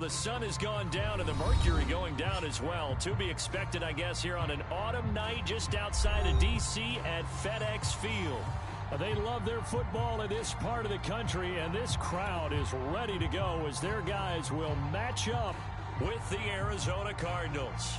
The sun has gone down and the mercury going down as well. To be expected, I guess, here on an autumn night just outside of D.C. at FedEx Field. They love their football in this part of the country, and this crowd is ready to go as their guys will match up with the Arizona Cardinals.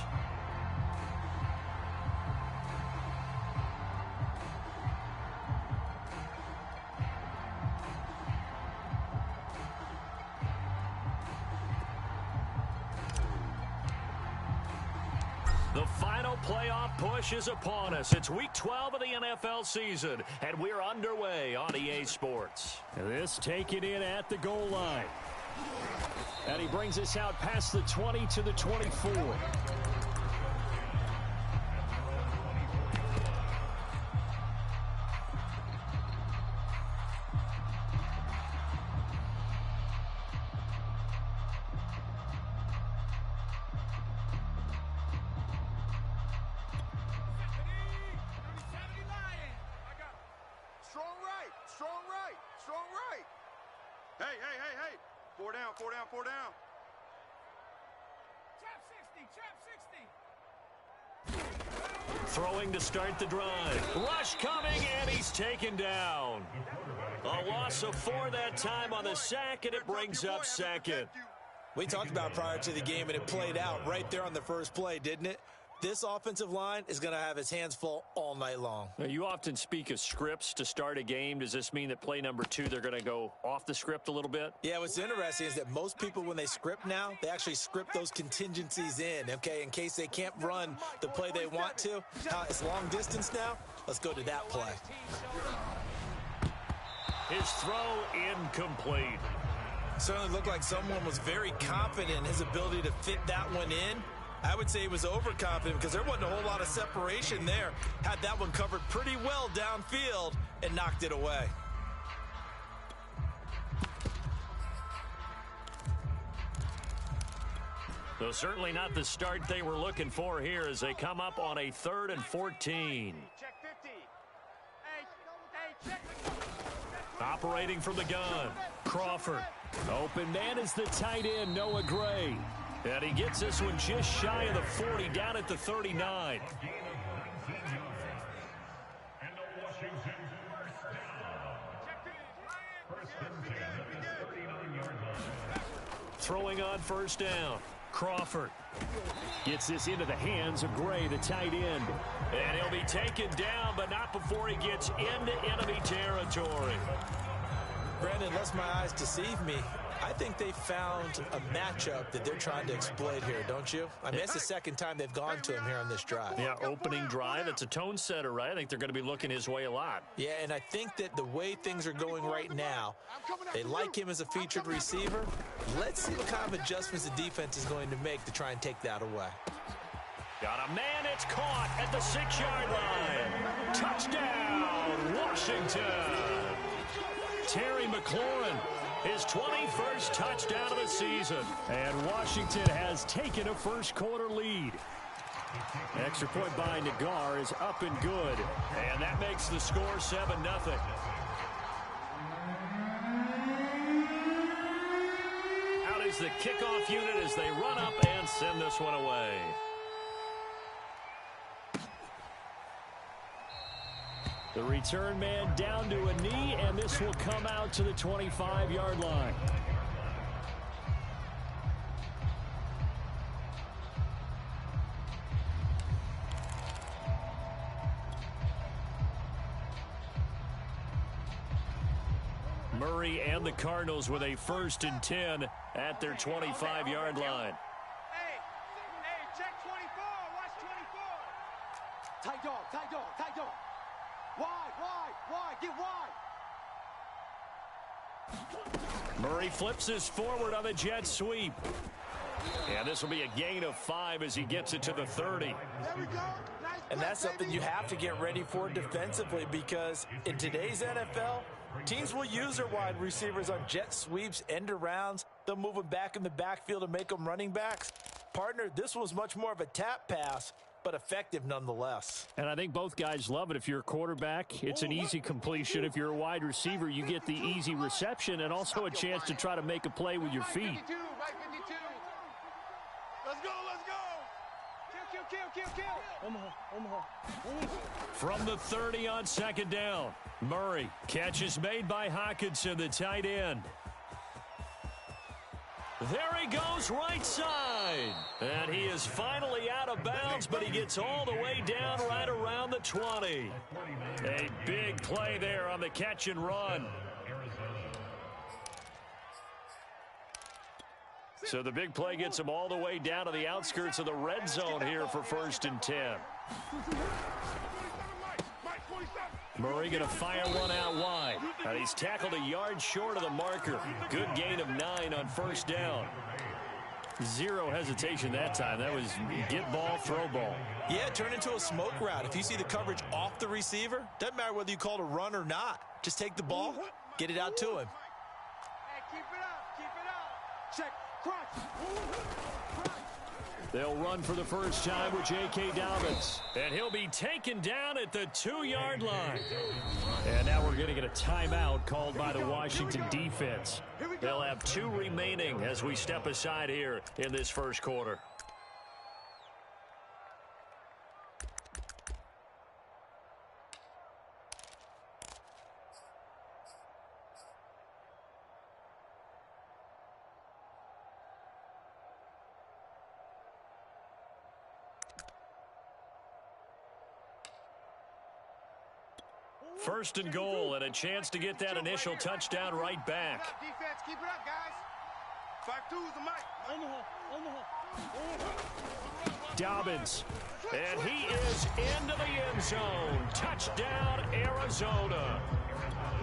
The final playoff push is upon us. It's week 12 of the NFL season, and we're underway on EA Sports. This taken in at the goal line. And he brings us out past the 20 to the 24. Four down. Chop 60. Throwing to start the drive. Rush coming, and he's taken down. A loss of 4 that time on the sack, and it brings up second. We talked about prior to the game, and it played out right there on the first play, didn't it? This offensive line is going to have its hands full all night long. Now, you often speak of scripts to start a game. Does this mean that play number 2, they're going to go off the script a little bit? Yeah, what's interesting is that most people, when they script now, they actually script those contingencies in, okay, in case they can't run the play they want to. It's long distance now. Let's go to that play. His throw incomplete. Certainly looked like someone was very confident in his ability to fit that one in. I would say he was overconfident because there wasn't a whole lot of separation there. Had that one covered pretty well downfield and knocked it away. So certainly not the start they were looking for here as they come up on a 3rd and 14. Check 50. Operating from the gun, Crawford. Open man is the tight end, Noah Gray. And he gets this one just shy of the 40, down at the 39. Throwing on first down, Crawford. Gets this into the hands of Gray, the tight end. And he'll be taken down, but not before he gets into enemy territory. Brandon, unless my eyes deceive me, I think they found a matchup that they're trying to exploit here, don't you? I mean, it's the second time they've gone to him here on this drive. Yeah, opening drive. It's a tone setter, right? I think they're going to be looking his way a lot. Yeah, and I think that the way things are going right now, they like him as a featured receiver. Let's see what kind of adjustments the defense is going to make to try and take that away. Got a man, it's caught at the 6-yard line. Touchdown, Washington. Terry McLaurin, his 21st touchdown of the season. And Washington has taken a first-quarter lead. Extra point by Nagar is up and good. And that makes the score 7-0. Out is the kickoff unit as they run up and send this one away. The return man down to a knee, and this will come out to the 25-yard line. Murray and the Cardinals with a 1st and 10 at their 25-yard line. Hey, check 24. Watch 24. Tight dog. Wide, get wide. Murray flips this forward on the jet sweep. And this will be a gain of 5 as he gets it to the 30. There we go. And that's something you have to get ready for defensively, because in today's NFL, teams will use their wide receivers on jet sweeps, end arounds. They'll move them back in the backfield and make them running backs. Partner, this was much more of a tap pass, but effective nonetheless. And I think both guys love it. If you're a quarterback, it's an easy completion. If you're a wide receiver, you get the easy reception and also a chance to try to make a play with your feet. Right 52. Let's go, let's go. Kill. Omaha. From the 30 on second down. Murray. Catch is made by Hawkinson, the tight end. There he goes right side. And he is finally out of bounds, but he gets all the way down right around the 20. A big play there on the catch and run. So the big play gets him all the way down to the outskirts of the red zone here for 1st and 10. Murray going to fire one out wide. And he's tackled a yard short of the marker. Good gain of 9 on 1st down. Zero hesitation that time. That was get ball, throw ball. Yeah, turn into a smoke route. If you see the coverage off the receiver, doesn't matter whether you call it a run or not. Just take the ball, get it out to him. Hey, keep it up. Check. Crunch. They'll run for the first time with J.K. Dobbins. And he'll be taken down at the 2-yard line. And now we're going to get a timeout called by the Washington defense. They'll have 2 remaining as we step aside here in this first quarter. First and goal, and a chance to get that initial touchdown right back. Defense, keep it up, guys. 5-2 is the mic. Omaha. Dobbins, and he is into the end zone. Touchdown, Arizona.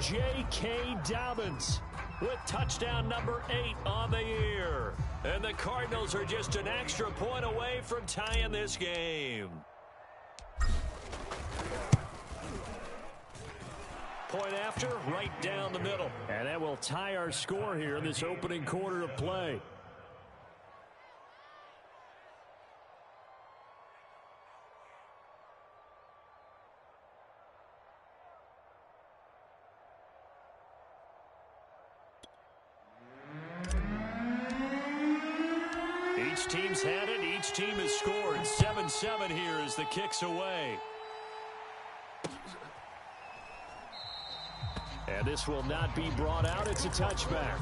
J.K. Dobbins with touchdown number 8 on the year. And the Cardinals are just an extra point away from tying this game. Point after, right down the middle. And that will tie our score here in this opening quarter of play. Each team's had it. Each team has scored. 7-7 here as the kick's away. And this will not be brought out. It's a touchback.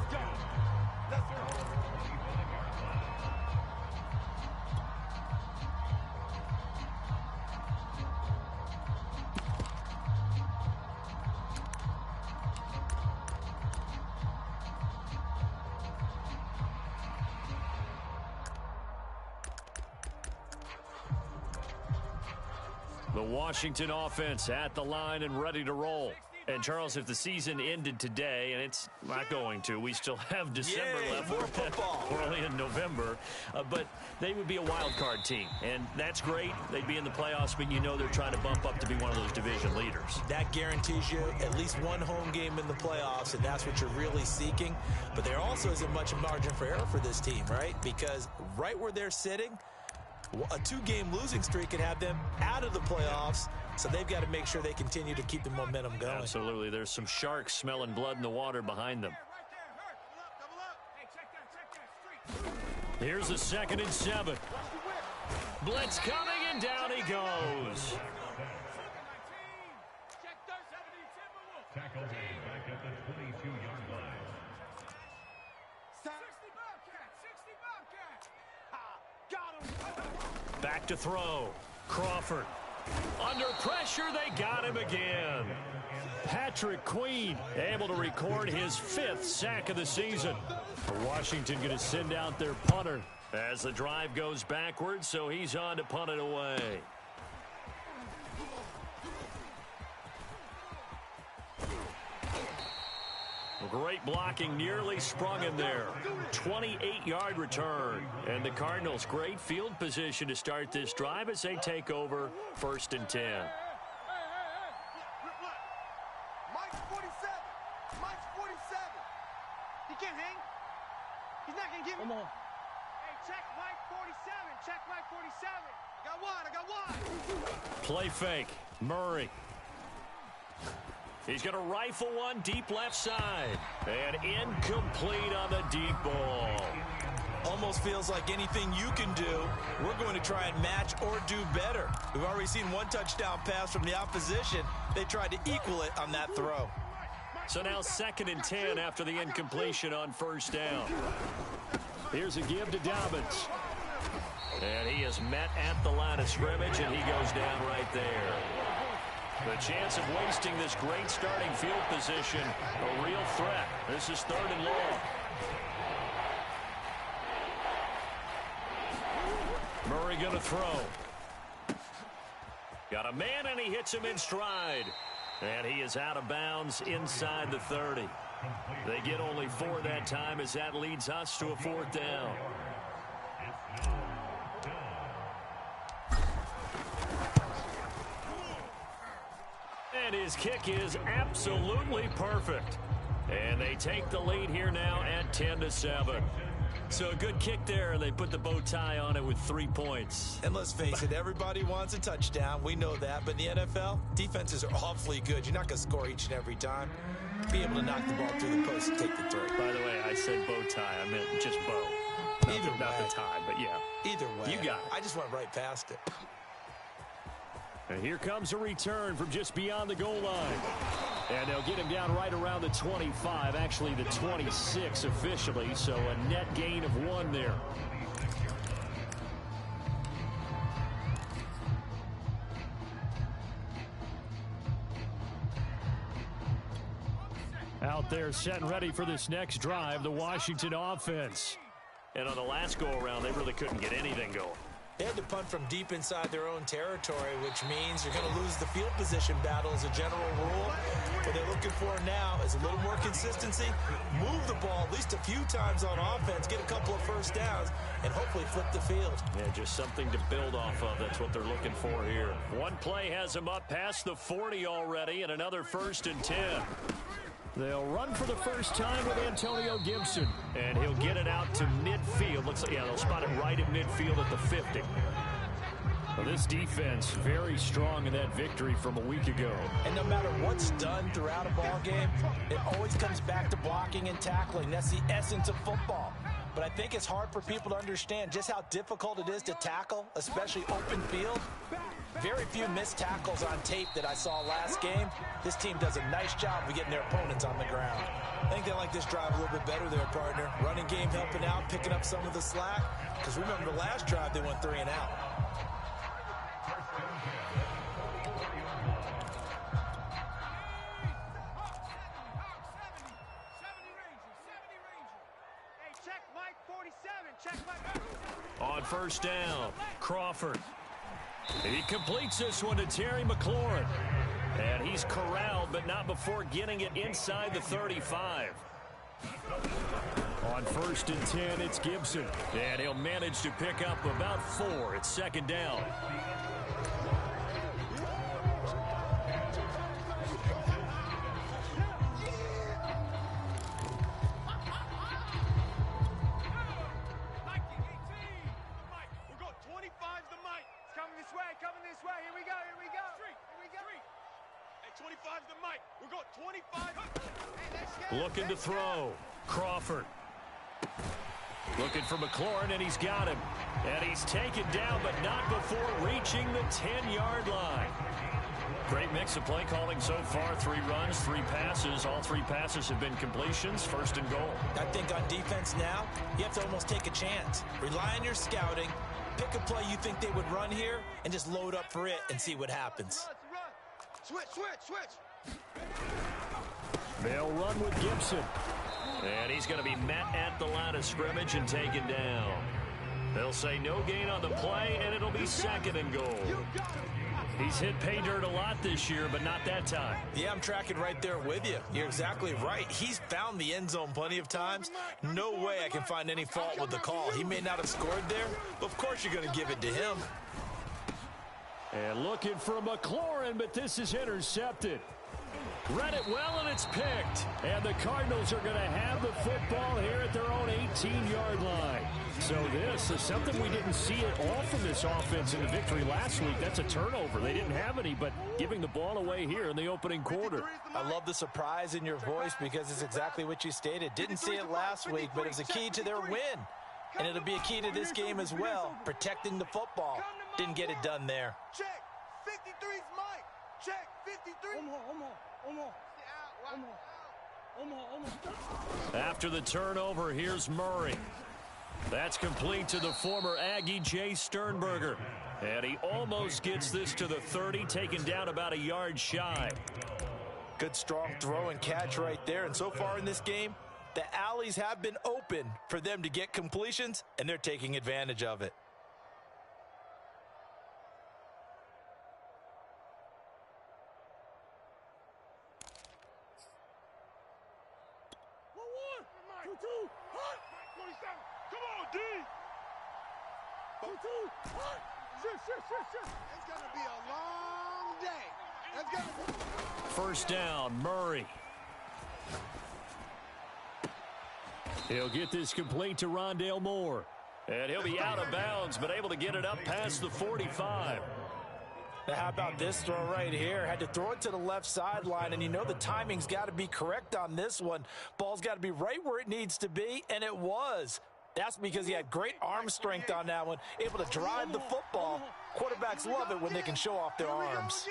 The Washington offense at the line and ready to roll. And, Charles, if the season ended today, and it's not going to, we still have December left. More football. We're only in November. But they would be a wild card team, and that's great. They'd be in the playoffs, but you know they're trying to bump up to be one of those division leaders. That guarantees you at least one home game in the playoffs, and that's what you're really seeking. But there also isn't much margin for error for this team, right? Because right where they're sitting, a 2-game losing streak can have them out of the playoffs, so they've got to make sure they continue to keep the momentum going. Absolutely. There's some sharks smelling blood in the water behind them. Here's a 2nd and 7. Blitz coming, and down he goes. Tackle back at the 22-yard line. 60 Bobcats. Got him. Back to throw. Crawford. Under pressure, they got him again. Patrick Queen able to record his 5th sack of the season. Washington going to send out their punter as the drive goes backwards, so he's on to punt it away. Great blocking, nearly sprung him there. 28-yard return. And the Cardinals, great field position to start this drive as they take over 1st and 10. Mike's 47. Mike's 47. He can't hang. He's not going to give him. Omaha. Hey, check Mike 47. Check Mike 47. I got one. Play fake. Murray. He's going to rifle one deep left side. And incomplete on the deep ball. almost feels like anything you can do, we're going to try and match or do better. We've already seen one touchdown pass from the opposition. They tried to equal it on that throw. So now 2nd and 10 after the incompletion on 1st down. Here's a give to Dobbins. And he is met at the line of scrimmage, and he goes down right there. The chance of wasting this great starting field position, a real threat. This is 3rd and long. Murray going to throw. Got a man, and he hits him in stride. And he is out of bounds inside the 30. They get only 4 that time as that leads us to a 4th down. And his kick is absolutely perfect. And they take the lead here now at 10-7. So a good kick there. They put the bow tie on it with 3 points. And let's face it, everybody wants a touchdown. We know that. But in the NFL, defenses are awfully good. You're not going to score each and every time. Be able to knock the ball through the post and take the throw. By the way, I said bow tie. I meant just bow. Not the tie, but yeah. Either way. You got it. I just went right past it. And here comes a return from just beyond the goal line. And they'll get him down right around the 25, actually the 26 officially, so a net gain of 1 there. Out there set and ready for this next drive, the Washington offense. And on the last go-around, they really couldn't get anything going. They had to punt from deep inside their own territory, which means you're going to lose the field position battle as a general rule. What they're looking for now is a little more consistency, move the ball at least a few times on offense, get a couple of first downs, and hopefully flip the field. Yeah, just something to build off of. That's what they're looking for here. One play has them up past the 40 already, and another 1st and 10. They'll run for the first time with Antonio Gibson, and he'll get it out to midfield. Looks like, yeah, they'll spot it right at midfield at the 50. Well, this defense very strong in that victory from a week ago. And no matter what's done throughout a ball game, it always comes back to blocking and tackling. That's the essence of football. But I think it's hard for people to understand just how difficult it is to tackle, especially open field. Very few missed tackles on tape that I saw last game. This team does a nice job of getting their opponents on the ground. I think they like this drive a little bit better there, partner. Running game helping out, picking up some of the slack. Because remember the last drive, they went 3 and out. On 1st down, Crawford. He completes this one to Terry McLaurin. And he's corralled, but not before getting it inside the 35. On 1st and 10, it's Gibson. And he'll manage to pick up about 4. It's 2nd down. Looking to throw. Crawford. Looking for McLaurin, and he's got him. And he's taken down, but not before reaching the 10-yard line. Great mix of play calling so far. 3 runs, 3 passes. All 3 passes have been completions. 1st and goal. I think on defense now, you have to almost take a chance. Rely on your scouting. Pick a play you think they would run here, and just load up for it and see what happens. Switch. They'll run with Gibson. And he's going to be met at the line of scrimmage and taken down. They'll say no gain on the play, and it'll be 2nd and goal. He's hit pay dirt a lot this year, but not that time. Yeah, I'm tracking right there with you. You're exactly right. He's found the end zone plenty of times. No way I can find any fault with the call. He may not have scored there, but of course you're going to give it to him. And looking for McLaurin, but this is intercepted. Read it well, and it's picked. And the Cardinals are going to have the football here at their own 18-yard line. So this is something we didn't see at all from this offense in the victory last week. That's a turnover. They didn't have any, but giving the ball away here in the opening quarter. I love the surprise in your voice because it's exactly what you stated. Didn't see it last week, but it was a key to their win. And it'll be a key to this game as well, protecting the football. Didn't get it done there. Check. 53's Mike. Check. 53. After the turnover, here's Murray. That's complete to the former Aggie, Jay Sternberger. And he almost gets this to the 30, taken down about a yard shy. Good strong throw and catch right there. And so far in this game, the alleys have been open for them to get completions, and they're taking advantage of it. It's going to be a long day. First down, Murray. He'll get this complete to Rondale Moore. And he'll be out of bounds, but able to get it up past the 45. Now how about this throw right here? Had to throw it to the left sideline, and you know the timing's got to be correct on this one. Ball's got to be right where it needs to be, and it was. That's because he had great arm strength on that one, able to drive the football. Quarterbacks love it when they can show off their arms.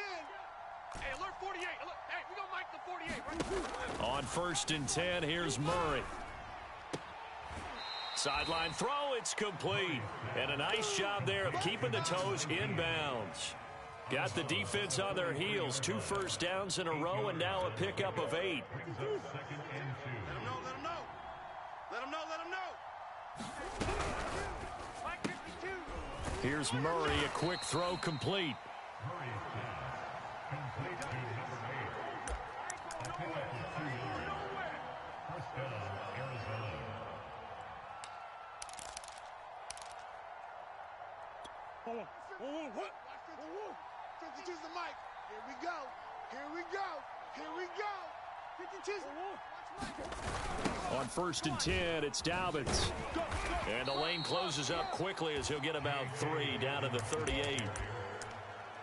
Hey, alert 48. Hey, we gonna mic the 48 right? On first and 10, here's Murray. Sideline throw, it's complete. And a nice job there of keeping the toes inbounds. Got the defense on their heels. 2 first downs in a row, and now a pickup of 8. Let him know. Here's Murray, a quick throw complete. What? 52's the mic. Here we go. 52's. On first and 10, it's Dobbins. And the lane closes up quickly as he'll get about 3 down to the 38.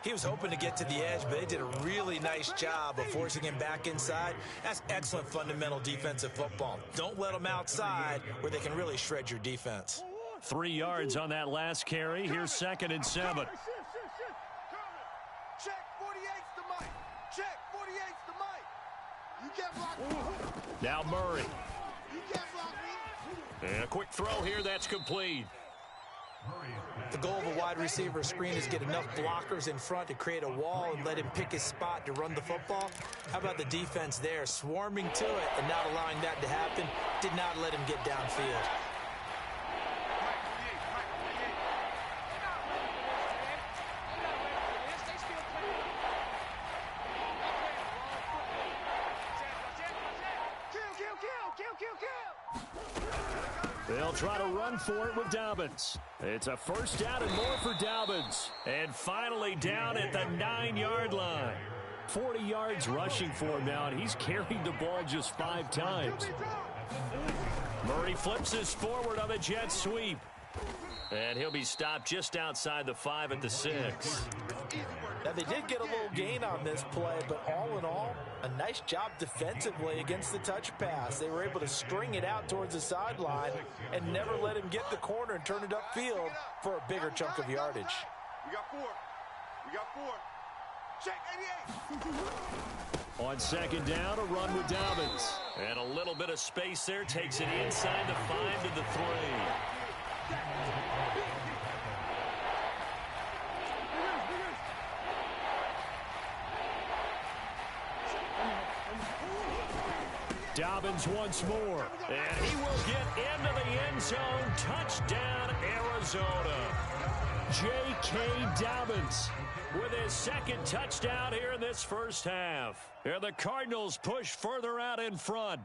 He was hoping to get to the edge, but they did a really nice job of forcing him back inside. That's excellent fundamental defensive football. Don't let them outside where they can really shred your defense. 3 yards on that last carry. Here's second and 7. Check 48's the mic. Check 48's the mic. You can't block me. Now Murray. You can't block me. And a quick throw here, that's complete. The goal of a wide receiver screen is get enough blockers in front to create a wall and let him pick his spot to run the football. How about the defense there, swarming to it and not allowing that to happen? Did not let him get downfield. They'll try to run for it with Dobbins. It's a first down and more for Dobbins. And finally down at the 9-yard line. 40 yards rushing for him now, and he's carried the ball just 5 times. Murray flips this forward on the jet sweep. And he'll be stopped just outside the 5 at the 6. Now, they did get a little gain on this play, but all in all, a nice job defensively against the touch pass. They were able to string it out towards the sideline and never let him get the corner and turn it upfield for a bigger chunk of yardage. We got 4. Check 88. On second down, a run with Dobbins. And a little bit of space there takes it inside the 5 to the 3. Dobbins once more, and he will get into the end zone. Touchdown, Arizona. J.K. Dobbins with his second touchdown here in this first half. And the Cardinals push further out in front.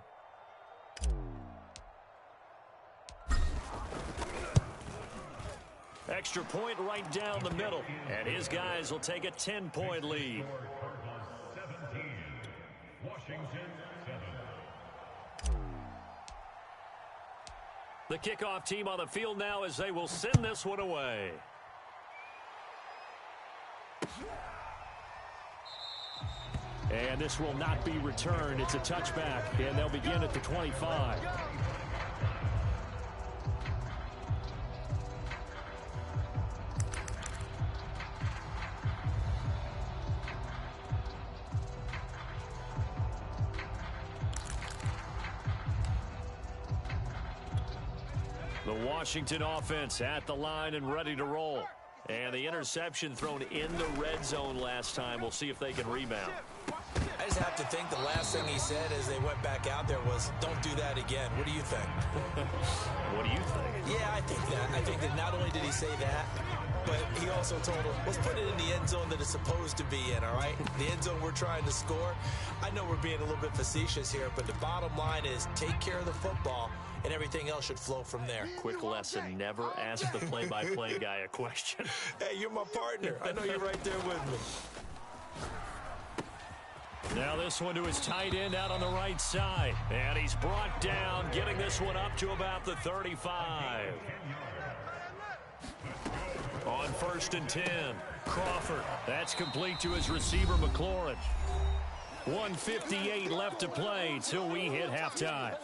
Extra point right down the middle, and his guys will take a 10-point lead. The kickoff team on the field now as they will send this one away. And this will not be returned. It's a touchback, and they'll begin at the 25. The Washington offense at the line and ready to roll. And the interception thrown in the red zone last time. We'll see if they can rebound. I just have to think the last thing he said as they went back out there was, don't do that again. What do you think? What do you think? Yeah, I think that not only did he say that, but he also told him, let's put it in the end zone that it's supposed to be in, all right? The end zone we're trying to score. I know we're being a little bit facetious here, but the bottom line is take care of the football, and everything else should flow from there. Quick lesson, never ask the play-by-play guy a question. Hey, you're my partner. I know you're right there with me. Now this one to his tight end out on the right side. And he's brought down, getting this one up to about the 35. On 1st and 10, Crawford. That's complete to his receiver, McLaurin. 1:58 left to play till we hit halftime.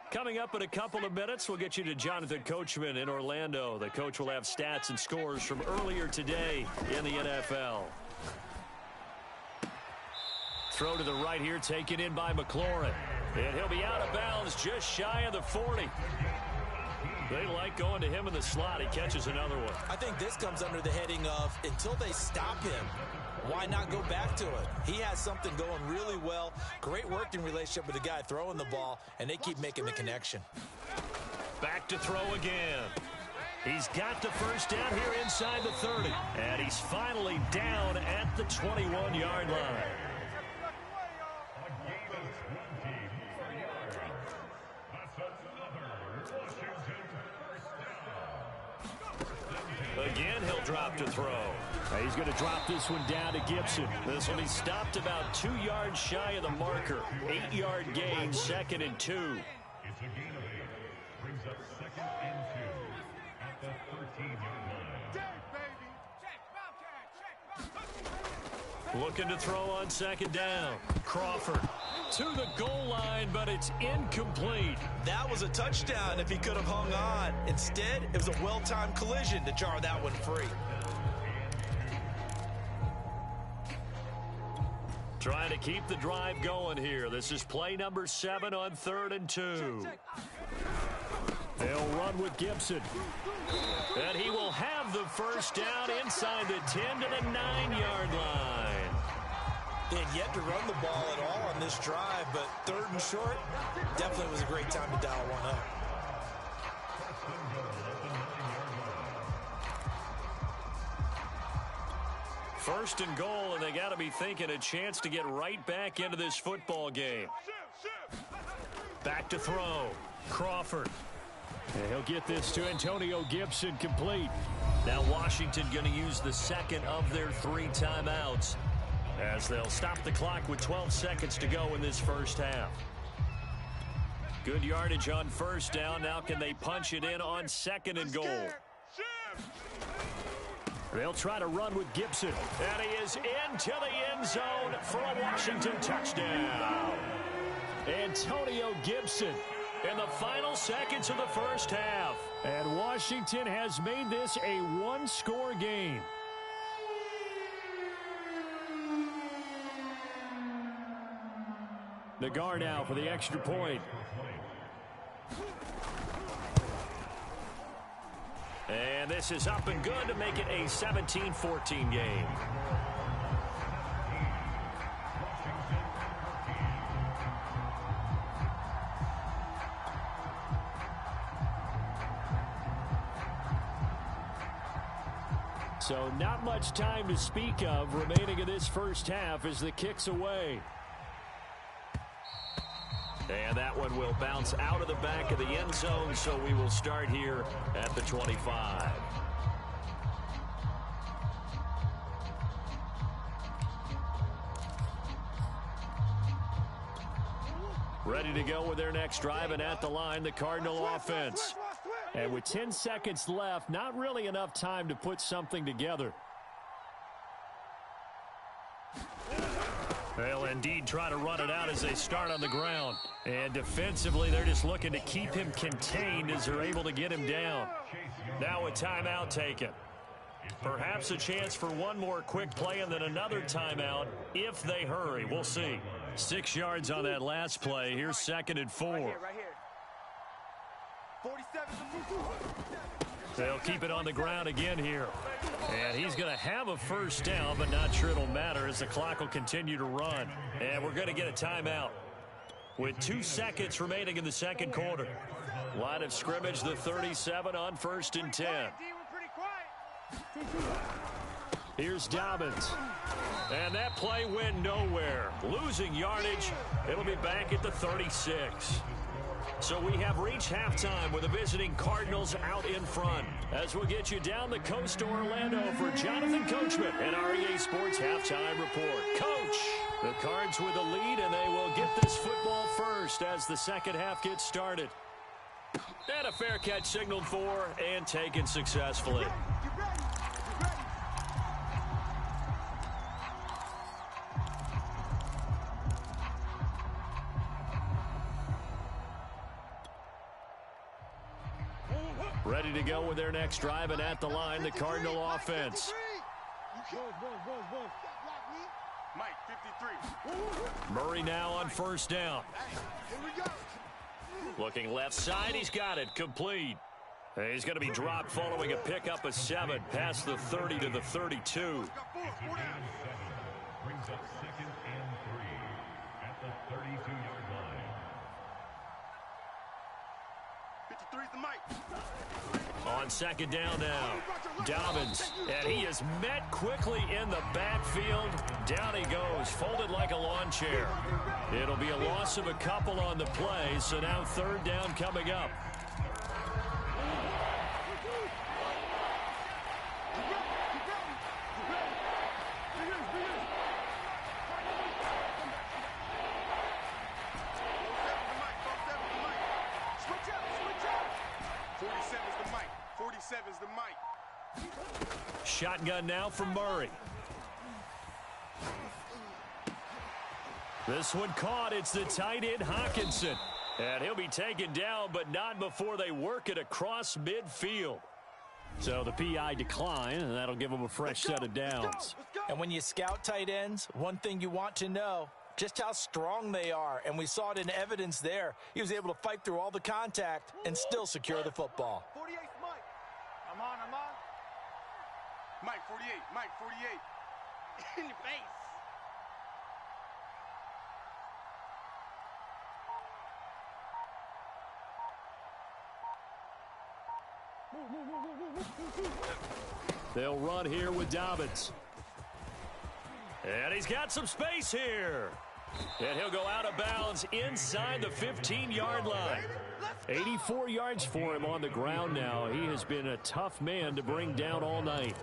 Coming up in a couple of minutes, we'll get you to Jonathan Coachman in Orlando. The coach will have stats and scores from earlier today in the NFL. Throw to the right here, taken in by McLaurin. And he'll be out of bounds just shy of the 40. They like going to him in the slot. He catches another one. I think this comes under the heading of until they stop him, why not go back to it? He has something going really well. Great working relationship with the guy throwing the ball, and they keep making the connection. Back to throw again. He's got the first down here inside the 30. And he's finally down at the 21-yard line. Again, he'll drop to throw. He's going to drop this one down to Gibson. This will be stopped about 2 yards shy of the marker. 8-yard gain, 2nd and 2. It's a gain of 8. Brings up 2nd and 2 at the 13-yard line. Looking to throw on 2nd down. Crawford to the goal line, but it's incomplete. That was a touchdown if he could have hung on. Instead, it was a well-timed collision to jar that one free. Trying to keep the drive going here. This is play number 7 on 3rd and 2. They'll run with Gibson. And he will have the first down inside the 10 to the 9-yard line. They had yet to run the ball at all on this drive, but 3rd and short, definitely was a great time to dial one up. First and goal, and they got to be thinking a chance to get right back into this football game. Back to throw. Crawford. And he'll get this to Antonio Gibson, complete. Now Washington going to use the second of their 3 timeouts as they'll stop the clock with 12 seconds to go in this first half. Good yardage on first down. Now can they punch it in on 2nd and goal? They'll try to run with Gibson. And he is into the end zone for a Washington touchdown. Antonio Gibson in the final seconds of the first half. And Washington has made this a 1-score game. The guard now for the extra point. And this is up and good to make it a 17-14 game. So not much time to speak of remaining in this first half as the kick's away. And that one will bounce out of the back of the end zone, so we will start here at the 25. Ready to go with their next drive, and at the line, the Cardinal offense. And with 10 seconds left, not really enough time to put something together. They'll indeed try to run it out as they start on the ground. And defensively, they're just looking to keep him contained as they're able to get him down. Now a timeout taken. Perhaps a chance for one more quick play and then another timeout if they hurry. We'll see. 6 yards on that last play. Here's 2nd and 4. Right here. 47. They'll keep it on the ground again here. And he's going to have a first down, but not sure it'll matter as the clock will continue to run. And we're going to get a timeout with 2 seconds remaining in the second quarter. Line of scrimmage, the 37 on 1st and 10. Here's Dobbins. And that play went nowhere. Losing yardage. It'll be back at the 36. So we have reached halftime with the visiting Cardinals out in front. As we'll get you down the coast to Orlando for Jonathan Coachman and our EA Sports Halftime Report. Coach, the Cards with the lead, and they will get this football first as the second half gets started. And a fair catch signaled for and taken successfully. Ready to go with their next drive, and at the line, the Cardinal offense. Mike, 53. Murray now on first down. Looking left side, he's got it, complete. He's going to be dropped following a pickup of 7 past the 30 to the 32. Brings up 2nd and 3 at the 32-yard line. 53's the Mike. On second down now, Dobbins, and he is met quickly in the backfield. Down he goes, folded like a lawn chair. It'll be a loss of a couple on the play, so now 3rd down coming up. Shotgun now from Murray. This one caught. It's the tight end, Hawkinson. And he'll be taken down, but not before they work it across midfield. So the PI decline, and that'll give them a fresh set of downs. And when you scout tight ends, one thing you want to know, just how strong they are. And we saw it in evidence there. He was able to fight through all the contact and still secure the football. 48's Mike. I'm on. Mike, 48. Mike, 48. In your face. They'll run here with Dobbins. And he's got some space here. And he'll go out of bounds inside the 15-yard line. 84 yards for him on the ground now. He has been a tough man to bring down all night.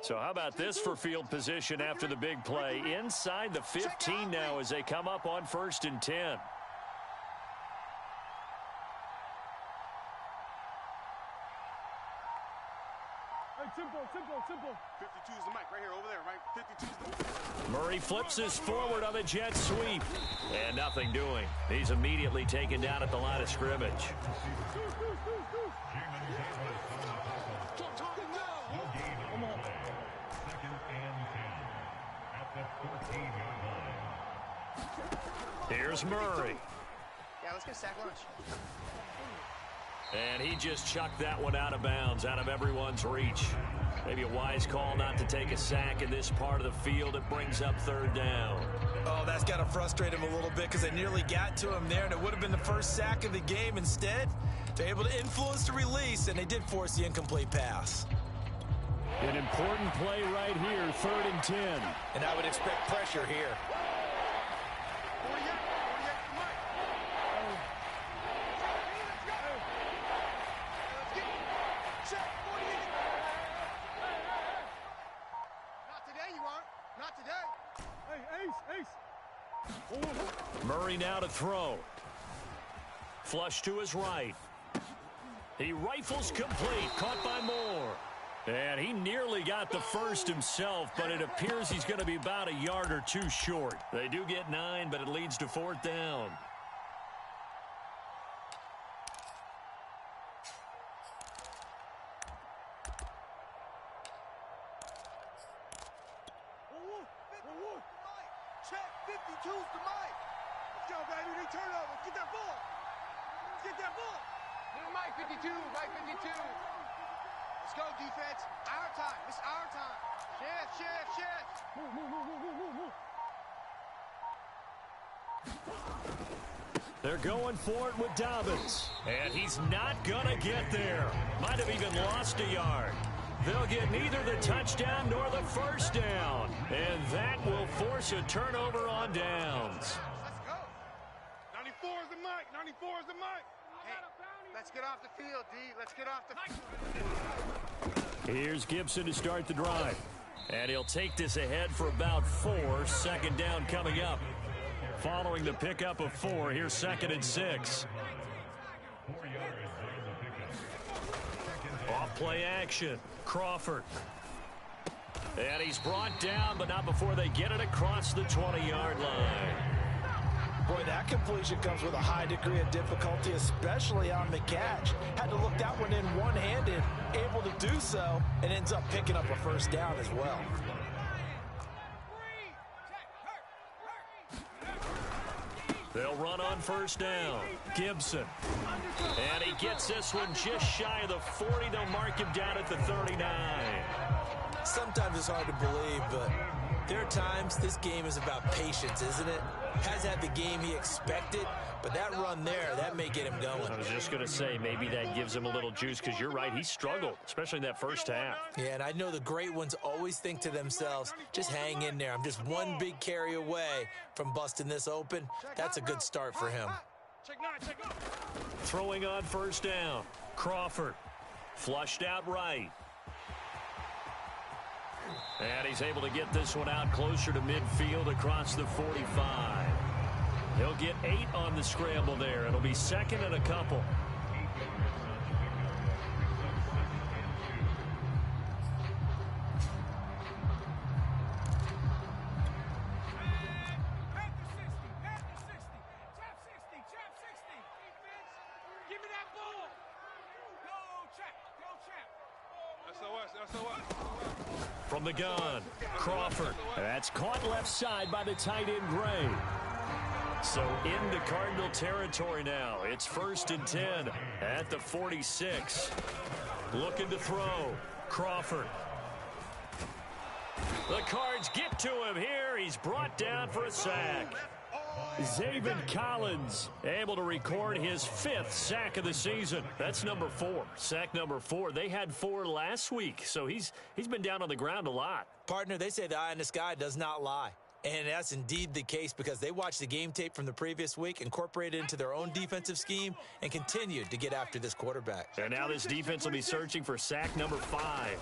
So how about this for field position after the big play? Inside the 15 now as they come up on 1st and 10. Hey, simple. 52's the Mike right here, over there, right? 52's the Murray flips this forward on the jet sweep. And nothing doing. He's immediately taken down at the line of scrimmage. Here's Murray. Yeah, let's get sack lunch. And he just chucked that one out of bounds, out of everyone's reach. Maybe a wise call not to take a sack in this part of the field. It brings up 3rd down. Oh, that's got to frustrate him a little bit because they nearly got to him there, and it would have been the first sack of the game. Instead, they're able to influence the release, and they did force the incomplete pass. An important play right here, 3rd and 10. And I would expect pressure here. 48's the Mike. Not today, you aren't. Not today. Hey, ace. Murray now to throw. Flush to his right. He rifles complete, caught by Moore. And he nearly got the first himself, but it appears he's going to be about a yard or two short. They do get 9, but it leads to 4th down. Check, 52's the mic. Let's go, baby. They turnover. Get that ball. Get that ball. Mike 52. Mike 52. Let's go, defense. Our time. It's our time. Shift. Move. They're going for it with Dobbins. And he's not going to get there. Might have even lost a yard. They'll get neither the touchdown nor the first down. And that will force a turnover on downs. Let's go. 94 is the mic. 94 is the mic. Hey, let's get off the field, D. Let's get off the field. Here's Gibson to start the drive. And he'll take this ahead for about 4. 2nd down coming up. Following the pickup of 4, here's 2nd and 6. 4 yards on the pickup. Off play action. Crawford. And he's brought down, but not before they get it across the 20-yard line. Boy, that completion comes with a high degree of difficulty, especially on the catch. Had to look that one in one-handed, able to do so, and ends up picking up a first down as well. They'll run on 1st down. Gibson. And he gets this one just shy of the 40. They'll mark him down at the 39. Sometimes it's hard to believe, but there are times this game is about patience, isn't it? Has had the game he expected, but that run there, that may get him going. I was just going to say, maybe that gives him a little juice, because you're right, he struggled, especially in that first half. Yeah, and I know the great ones always think to themselves, just hang in there. I'm just one big carry away from busting this open. That's a good start for him. Check 9. Throwing on 1st down. Crawford. Flushed out right. And he's able to get this one out closer to midfield across the 45. He'll get 8 on the scramble there. It'll be 2nd and a couple. Give me that ball. Go, champ. SOS. From the gun, Crawford. That's caught left side by the tight end, Gray. So into Cardinal territory now. It's 1st and 10 at the 46. Looking to throw. Crawford. The Cards get to him here. He's brought down for a sack. Zaven Collins able to record his 5th sack of the season. That's number 4. Sack number 4. They had 4 last week, so he's been down on the ground a lot. Partner, they say the eye in the sky does not lie. And that's indeed the case, because they watched the game tape from the previous week, incorporated it into their own defensive scheme, and continued to get after this quarterback. And now this defense will be searching for sack number 5.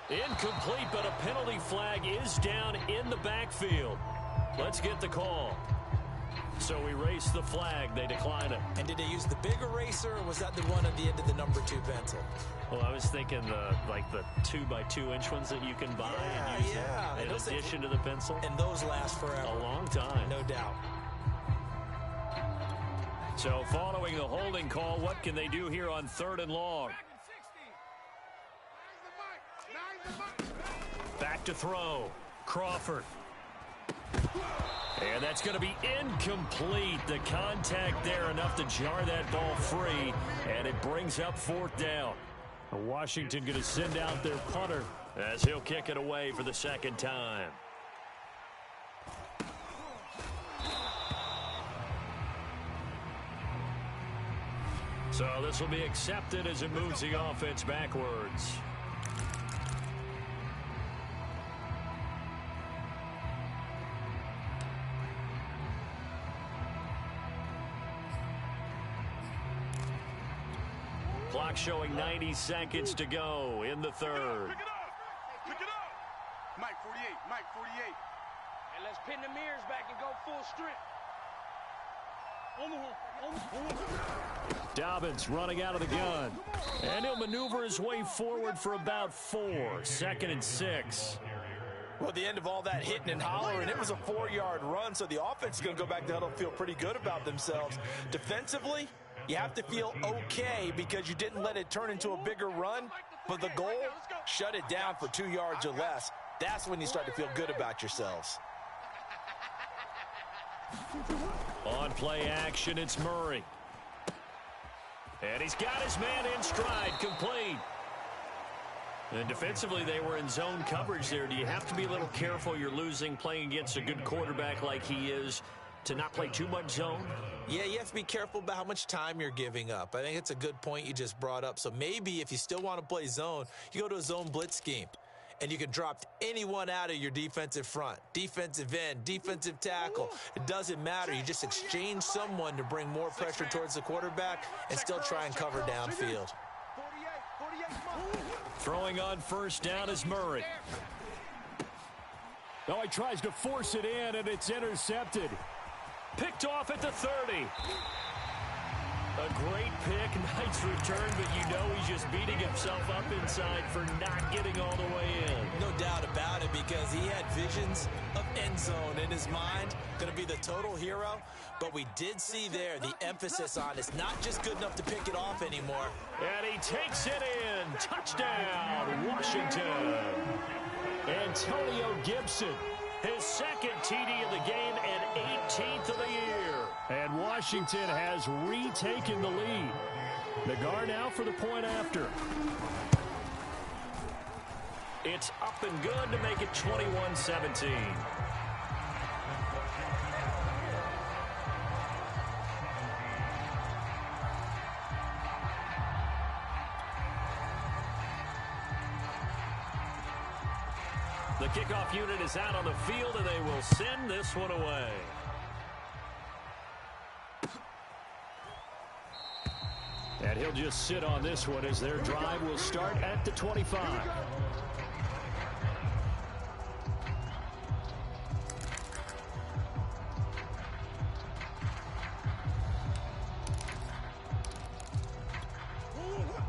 Incomplete, but a penalty flag is down in the backfield. Let's get the call. So we race the flag. They decline it. And did they use the big eraser, or was that the one at the end of the number 2 pencil? Well, I was thinking the 2x2-inch ones that you can buy and use in addition to the pencil. And those last forever. A long time. No doubt. So following the holding call, what can they do here on 3rd and long? Back to throw. Crawford. And that's going to be incomplete. The contact there enough to jar that ball free, and it brings up 4th down. Washington going to send out their punter as he'll kick it away for the 2nd time. So this will be accepted as it moves the offense backwards. Clock showing 90 seconds to go in the 3rd. Pick it up. Mike 48. And let's pin the mirrors back and go full strength. Dobbins running out of the gun. And he'll maneuver his way forward for about 4. 2nd and 6. Well, the end of all that hitting and hollering, it was a 4-yard run, so the offense is going to go back to the huddle and feel pretty good about themselves. Defensively, you have to feel okay because you didn't let it turn into a bigger run, but the goal, shut it down for 2 yards or less. That's when you start to feel good about yourselves. On play action, it's Murray. And he's got his man in stride, complete. And defensively, they were in zone coverage there. Do you have to be a little careful? You're losing playing against a good quarterback like he is to not play too much zone? Yeah, you have to be careful about how much time you're giving up. I think it's a good point you just brought up. So maybe if you still want to play zone, you go to a zone blitz scheme. And you can drop anyone out of your defensive front, defensive end, defensive tackle. It doesn't matter. You just exchange someone to bring more pressure towards the quarterback and still try and cover downfield. Throwing on first down is Murray. Oh, he tries to force it in, and it's intercepted. Picked off at the 30. A great pick, nice return, but you know he's just beating himself up inside for not getting all the way in. No doubt about it, because he had visions of end zone in his mind. Going to be the total hero, but we did see there the emphasis on it's not just good enough to pick it off anymore. And he takes it in. Touchdown, Washington. Antonio Gibson, his 2nd TD of the game and 18th of the year. And Washington has retaken the lead. Nagar now for the point after. It's up and good to make it 21-17. The kickoff unit is out on the field, and they will send this one away. And he'll just sit on this one as their drive will start at the 25.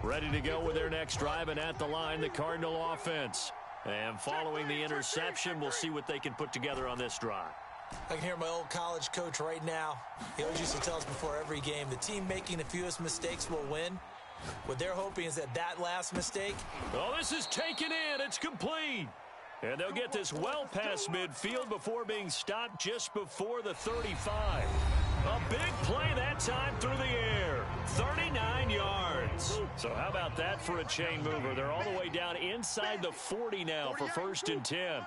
Ready to go with their next drive, and at the line, the Cardinal offense. And following the interception, we'll see what they can put together on this drive. I can hear my old college coach right now. He always used to tell us before every game, the team making the fewest mistakes will win. What they're hoping is that last mistake. Oh, this is taken in. It's complete. And they'll get this well past midfield before being stopped just before the 35. A big play that time through the air. 39 yards. So how about that for a chain mover? They're all the way down inside the 40 now for 1st and 10.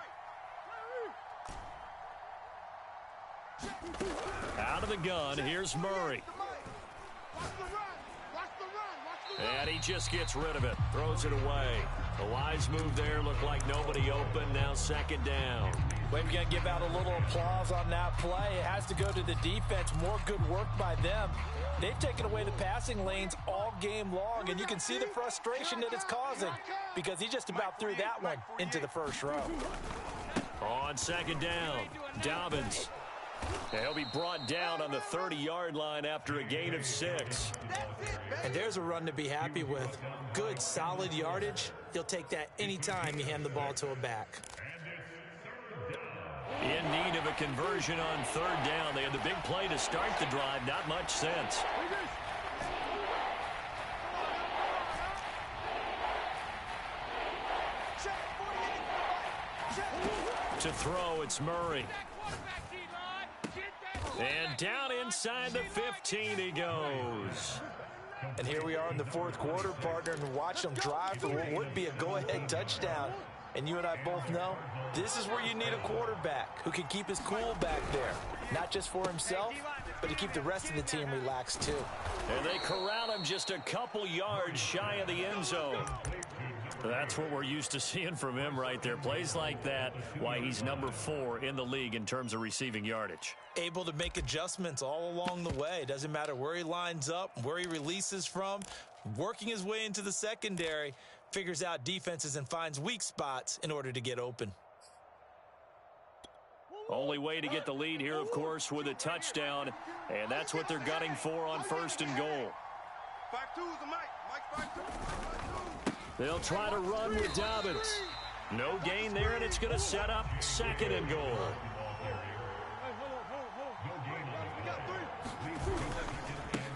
Out of the gun, here's Murray. And he just gets rid of it, throws it away. A wise move there, looked like nobody open, now 2nd down. We're going to give out a little applause on that play. It has to go to the defense. More good work by them. They've taken away the passing lanes all game long, and you can see the frustration that it's causing because he just about threw that one into the first row. On 2nd down, Dobbins. And he'll be brought down on the 30-yard line after a gain of 6. And there's a run to be happy with. Good, solid yardage. You'll take that anytime you hand the ball to a back. In need of a conversion on 3rd down. They had the big play to start the drive. Not much sense. To throw, it's Murray. And down inside the 15 he goes. And here we are in the 4th quarter, partner, and watch them drive for what would be a go-ahead touchdown. And you and I both know this is where you need a quarterback who can keep his cool back there. Not just for himself, but to keep the rest of the team relaxed too. And they corral him just a couple yards shy of the end zone. That's what we're used to seeing from him right there. Plays like that, why he's number 4 in the league in terms of receiving yardage. Able to make adjustments all along the way. Doesn't matter where he lines up, where he releases from. Working his way into the secondary, figures out defenses and finds weak spots in order to get open. Only way to get the lead here, of course, with a touchdown, and that's what they're gunning for on 1st and goal. 5-2 is the Mike. Mike 5-2. They'll try to run with Dobbins. No gain there, and it's going to set up 2nd and goal.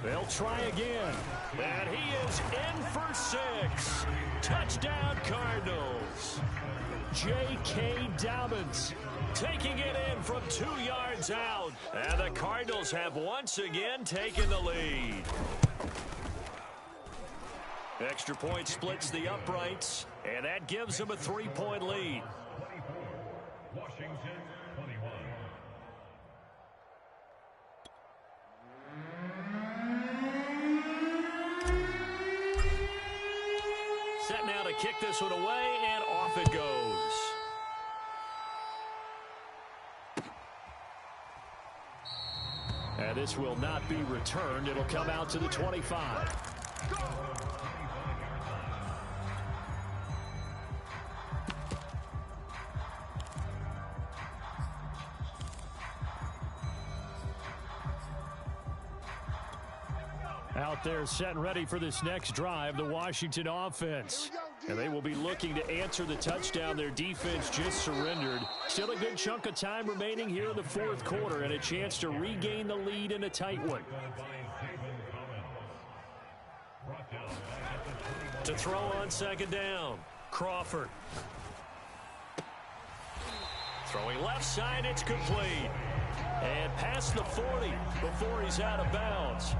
They'll try again. And he is in for 6. Touchdown, Cardinals. J.K. Dobbins taking it in from 2 yards out. And the Cardinals have once again taken the lead. Extra point splits the uprights, and that gives them a 3-point lead. 24, Washington 21. Set now to kick this one away, and off it goes. And this will not be returned. It'll come out to the 25. Out there set and ready for this next drive, the Washington offense. And they will be looking to answer the touchdown their defense just surrendered. Still a good chunk of time remaining here in the 4th quarter and a chance to regain the lead in a tight one. To throw on 2nd down, Crawford. Throwing left side, it's complete. And past the 40 before he's out of bounds.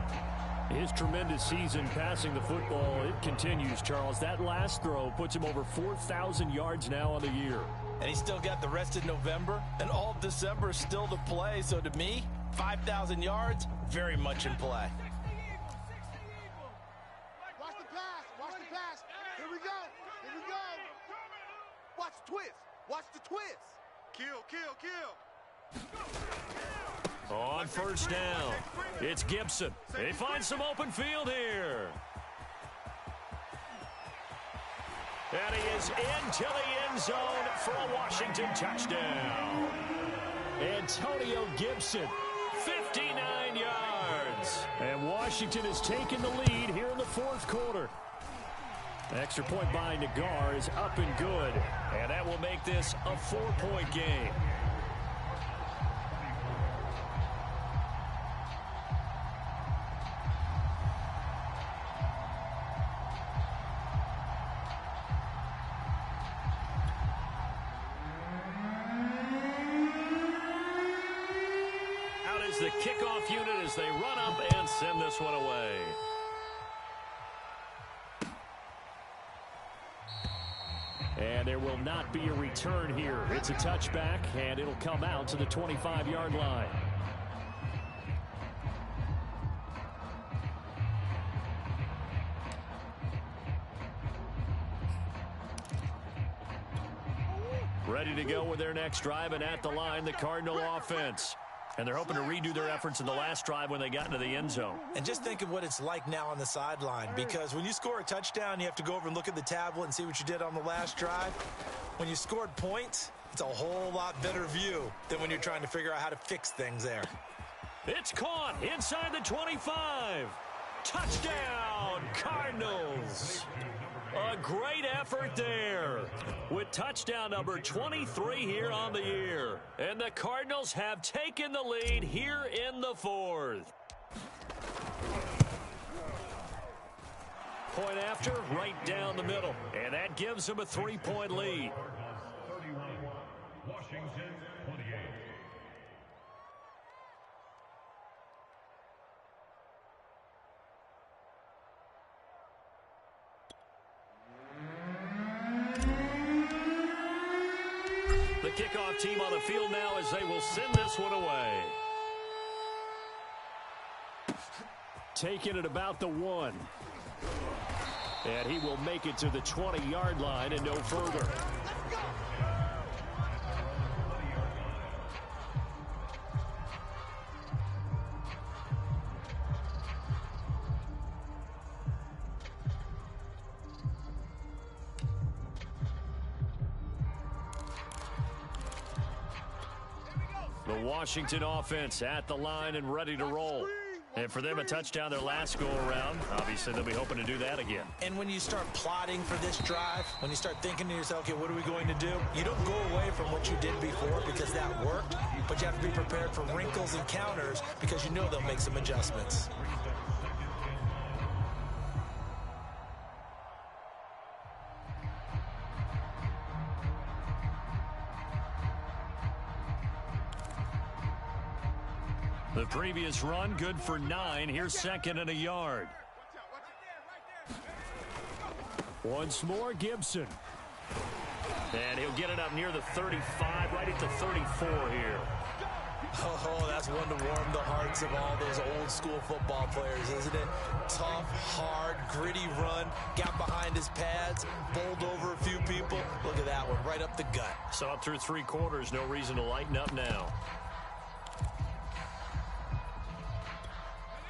His tremendous season passing the football, it continues, Charles. That last throw puts him over 4,000 yards now on the year. And he's still got the rest of November and all of December still to play. So to me, 5,000 yards, very much in play. Watch the pass. Watch the pass. Here we go. Here we go. Watch the twist. Watch the twist. Kill, kill, kill. On 1st down, it's Gibson. They find some open field here. And he is into the end zone for a Washington touchdown. Antonio Gibson, 59 yards. And Washington has taken the lead here in the 4th quarter. Extra point by Nagar is up and good. And that will make this a 4-point game. The kickoff unit as they run up and send this one away. And there will not be a return here. It's a touchback, and it'll come out to the 25-yard line. Ready to go with their next drive, and at the line, the Cardinal offense. And they're hoping to redo their efforts in the last drive when they got into the end zone. And just think of what it's like now on the sideline, because when you score a touchdown, you have to go over and look at the tablet and see what you did on the last drive. When you scored points, it's a whole lot better view than when you're trying to figure out how to fix things there. It's caught inside the 25. Touchdown, Cardinals. A great effort there with touchdown number 23 here on the year. And the Cardinals have taken the lead here in the 4th. Point after, right down the middle. And that gives them a 3-point lead. 31, Washington 28. The kickoff team on the field now as they will send this one away. Taking it about the 1. And he will make it to the 20-yard line and no further. The Washington offense at the line and ready to roll. And for them, a touchdown their last go-around. Obviously, they'll be hoping to do that again. And when you start plotting for this drive, when you start thinking to yourself, okay, what are we going to do? You don't go away from what you did before because that worked, but you have to be prepared for wrinkles and counters because you know they'll make some adjustments. The previous run, good for 9. Here's second and a yard. Once more, Gibson. And he'll get it up near the 35, right at the 34 here. Oh, that's one to warm the hearts of all those old school football players, isn't it? Tough, hard, gritty run, got behind his pads, bowled over a few people. Look at that one, right up the gut. Saw it through 3 quarters, no reason to lighten up now.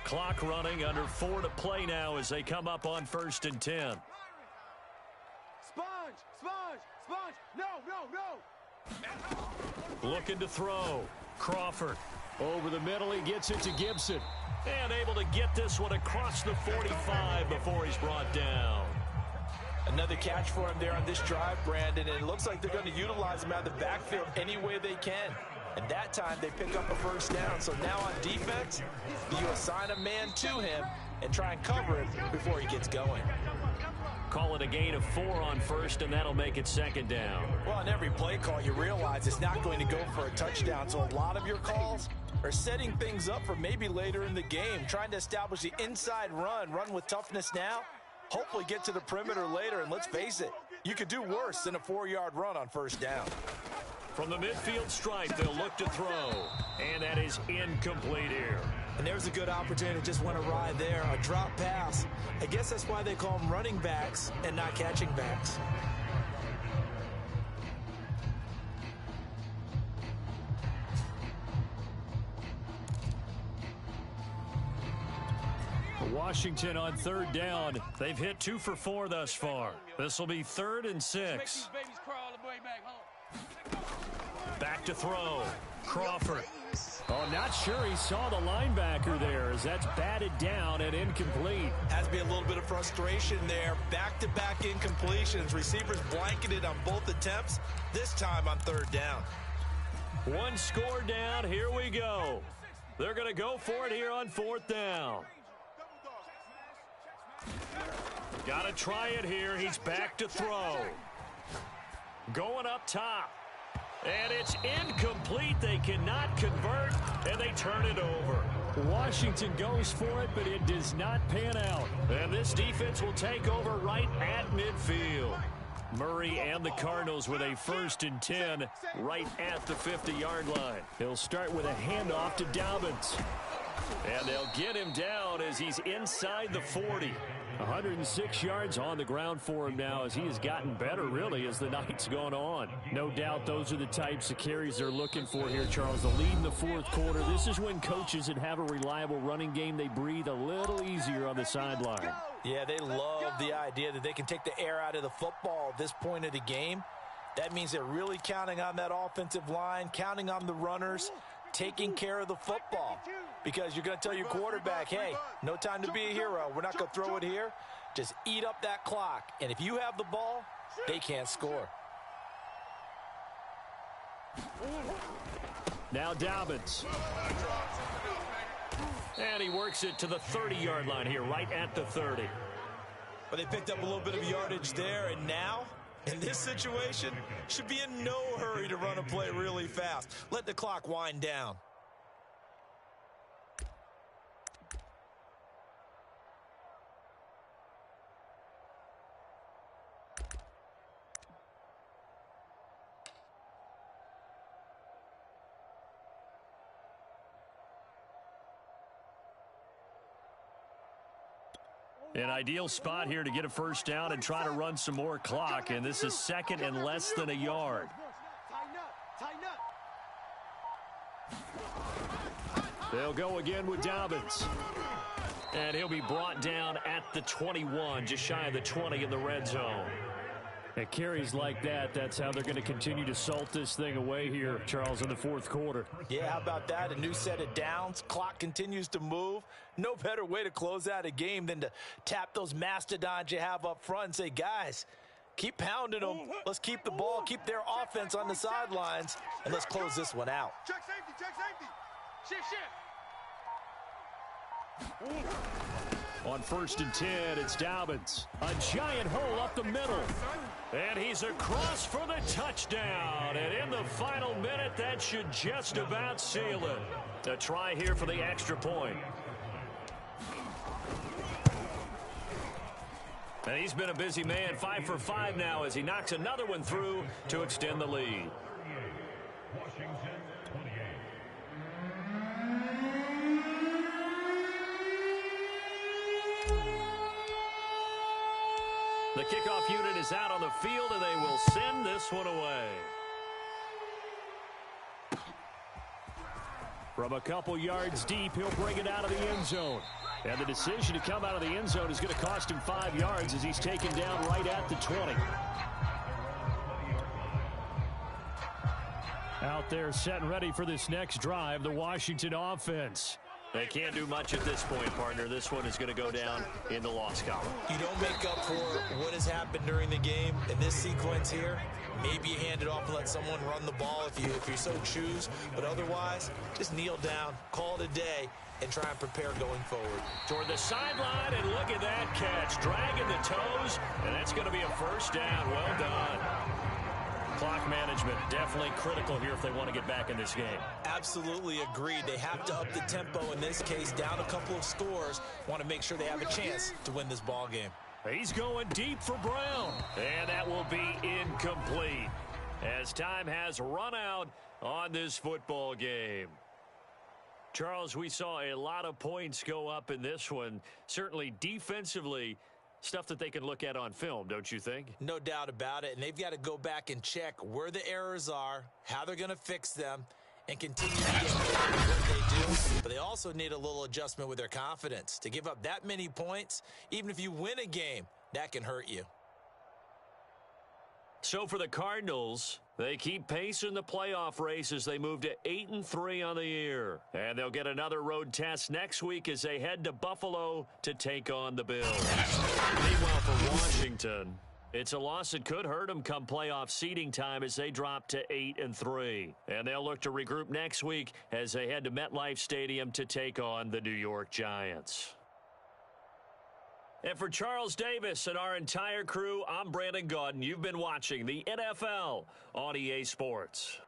Clock running, under 4 to play now as they come up on 1st and 10. Sponge, sponge, sponge. No, no, no. Looking to throw. Crawford over the middle. He gets it to Gibson. And able to get this one across the 45 before he's brought down. Another catch for him there on this drive, Brandon. And it looks like they're going to utilize him out of the backfield any way they can. And that time they pick up a first down. So now on defense, you assign a man to him and try and cover it before he gets going. Call it a gain of 4 on 1st, and that'll make it 2nd down. Well, on every play call, you realize it's not going to go for a touchdown. So a lot of your calls are setting things up for maybe later in the game, trying to establish the inside run with toughness now, hopefully get to the perimeter later. And let's face it, you could do worse than a 4-yard run on 1st down. From the midfield stripe, they'll look to throw. And that is incomplete here. And there's a good opportunity that just went awry there. A drop pass. I guess that's why they call them running backs and not catching backs. Washington on 3rd down. They've hit 2 for 4 thus far. This will be 3rd and 6. Back to throw. Crawford. Oh, not sure he saw the linebacker there as that's batted down and incomplete. Has to be a little bit of frustration there. Back-to-back incompletions. Receivers blanketed on both attempts, this time on 3rd down. 1 score down. Here we go. They're going to go for it here on 4th down. Got to try it here. He's back to throw. Going up top. And it's incomplete. They cannot convert, and they turn it over. Washington goes for it, but it does not pan out. And this defense will take over right at midfield. Murray and the Cardinals with a 1st and 10 right at the 50-yard line. He'll start with a handoff to Dobbins. And they'll get him down as he's inside the 40. 106 yards on the ground for him now as he has gotten better, really, as the night's gone on. No doubt those are the types of carries they're looking for here, Charles. The lead in the 4th quarter. This is when coaches that have a reliable running game, they breathe a little easier on the sideline. Yeah, they love the idea that they can take the air out of the football at this point of the game. That means they're really counting on that offensive line, counting on the runners, taking care of the football. Because you're going to tell your quarterback, hey, no time to be a hero. We're not going to throw it here. Just eat up that clock. And if you have the ball, they can't score. Now Dobbins. And he works it to the 30-yard line here, right at the 30. But they picked up a little bit of yardage there, and now, in this situation, should be in no hurry to run a play really fast. Let the clock wind down. An ideal spot here to get a 1st down and try to run some more clock, and this is 2nd and less than a yard. They'll go again with Dobbins. And he'll be brought down at the 21, just shy of the 20 in the red zone. At carries like that, that's how they're going to continue to salt this thing away here, Charles, in the fourth quarter. Yeah, how about that? A new set of downs. Clock continues to move. No better way to close out a game than to tap those mastodons you have up front and say, guys, keep pounding them. Let's keep the ball, keep their offense on the sidelines, and let's close this one out. Check safety, check safety. Shift. On 1st and 10, it's Dobbins. A giant hole up the middle. And he's across for the touchdown. And in the final minute, that should just about seal it. A try here for the extra point. And he's been a busy man, 5 for 5 now as he knocks another one through to extend the lead. Washington 28. The kickoff unit is out on the field, and they will send this one away. From a couple yards deep, he'll bring it out of the end zone. And the decision to come out of the end zone is going to cost him 5 yards as he's taken down right at the 20. Out there set and ready for this next drive, the Washington offense. They can't do much at this point, partner. This one is going to go down in the loss column. You don't make up for what has happened during the game in this sequence here. Maybe you hand it off and let someone run the ball if you so choose. But otherwise, just kneel down, call it a day, and try and prepare going forward. Toward the sideline, and look at that catch. Dragging the toes, and that's going to be a first down. Well done. Clock management definitely critical here if they want to get back in this game. Absolutely agreed. They have to up the tempo in this case, down a couple of scores. Want to make sure they have a chance to win this ball game. He's going deep for Brown, and that will be incomplete as time has run out on this football game. Charles, we saw a lot of points go up in this one. Certainly defensively, stuff that they can look at on film, don't you think? No doubt about it, and they've got to go back and check where the errors are, how they're going to fix them, and continue to get better at what they do. But they also need a little adjustment with their confidence. To give up that many points, even if you win a game, that can hurt you. So for the Cardinals, they keep pace in the playoff race as they move to 8-3 on the year. And they'll get another road test next week as they head to Buffalo to take on the Bills. Meanwhile, for Washington, it's a loss that could hurt them come playoff seeding time as they drop to 8-3. And they'll look to regroup next week as they head to MetLife Stadium to take on the New York Giants. And for Charles Davis and our entire crew, I'm Brandon Gaudin. You've been watching the NFL on EA Sports.